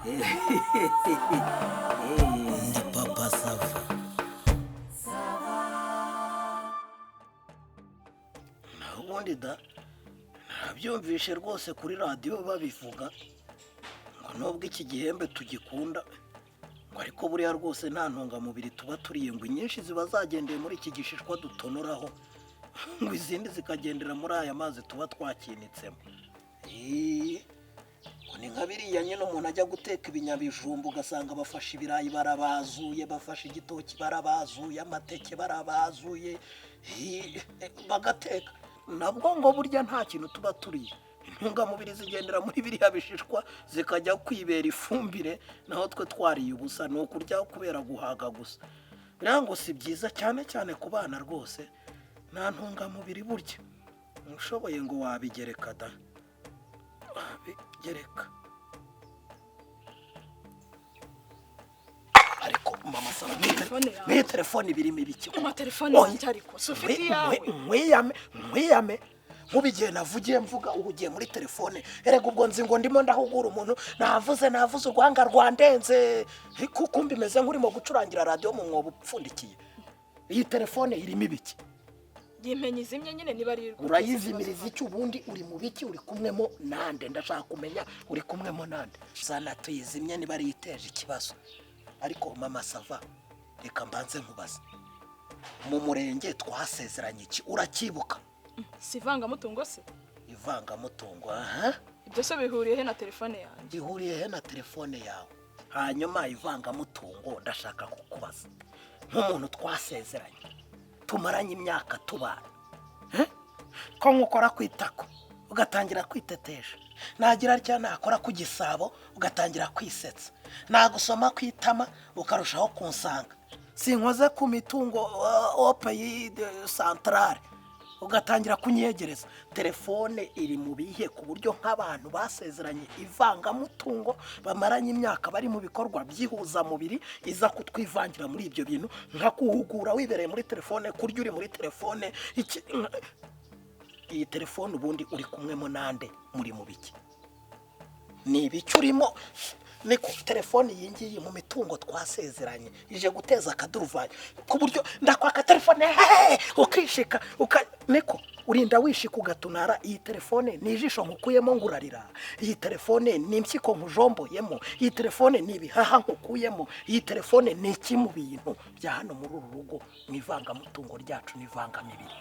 Ndi papa sava. ubundi da nabyumvishe rwose kuri radiyo babivuga ngo nubwo iki gihembe tugikunda ngo ariko buriya rwose nta ntungamubiri tuba turiye ngo inyinshi ziba zagendeye muri iki gishishwa dutonoraho ngo izindi zikagendera muri aya mazi tuba twakinitsemo. Ngo ni nka biriya nyine umuntu ajya guteka ibinyabijumba ugasanga bafashe ibirayi barabazuye, bafashe igitoki barabazuye, amateke barabazuye bagateka. Nabwo ngo burya nta kintu tuba turiye, intungamubiri zigendera muri biriya bishishwa zikajya kwibera ifumbire, naho twe twariye ubusa, ni ukurya kubera guhaga gusa. Biriya ngo si byiza cyane cyane ku bana rwose, nta ntungamubiri burya. Ushoboye ngo wabigereka da, wabigereka. Ariko mama saba ni telefone birimo ibiki? Amatelefone yanjye ariko sufiti yawe. Mwiyame mubigiye navugiye mvuga uhugiye muri telefone. Erega ubwo nzi ngo ndimo ndahugura umuntu, navuze urwanga rwandenze. Kuko mbimeze nk'urimo gucurangira radio mu mwobo upfundikiye. Iyi telefone irimo ibiki? Yimenye izimye nyine niba ari urayizimiriza iki ubundi uri mu biki? Uri kumwemo nande? Ndashaka kumenya uri kumwemo nande. Sana tuyizimye niba ari iteje ikibazo. Ariko mama sava, reka mbanze nkubaze, mu murenge twasezeranye iki urakibuka? Sivanga mutungo se? Ivanga mutungo, aha. Ibyo se bihuriye he na telefone yanjye? Bihuriye he na telefone yawe? Hanyuma ivanga mutungo ndashaka kukubaza, nk'umuntu twasezeranye tumaranye imyaka tubana, ko nkukora kwitako ugatangira kwitetesha, nagira rya nakora ku gisabo ugatangira kwisetsa, nagusoma kwitama ukarushaho kunsanga, sinkoze ku mitungo opayi centrale ugatangira kunyegereza. Telefone iri mu bihe ku buryo nk'abantu basezeranye ivanga mutungo bamaranye imyaka bari mu bikorwa byihuza mubiri iza kutwivangira muri ibyo bintu, nka kuhugura wibereye muri telefone, kurya uri muri telefone. Iyi telefone ubundi uri kumwemo nande? Muri mu biki? Ni ibiki urimo? Ni ku telefone yingiye mu mitungo twasezeranye ije guteza akaduruvayo ku buryo ndakwaka telefone ukishika niko urinda wishika ugatunara. Iyi telefone ni ijisho nkukuyemo ngurarira, iyi telefone ni impyiko nkujomboyemo, iyi telefone ni ibihaha nkukuyemo, iyi telefone ni iki mu bintu bya hano muri uru rugo mwivanga mutungo ryacu n'ivanga mibiri?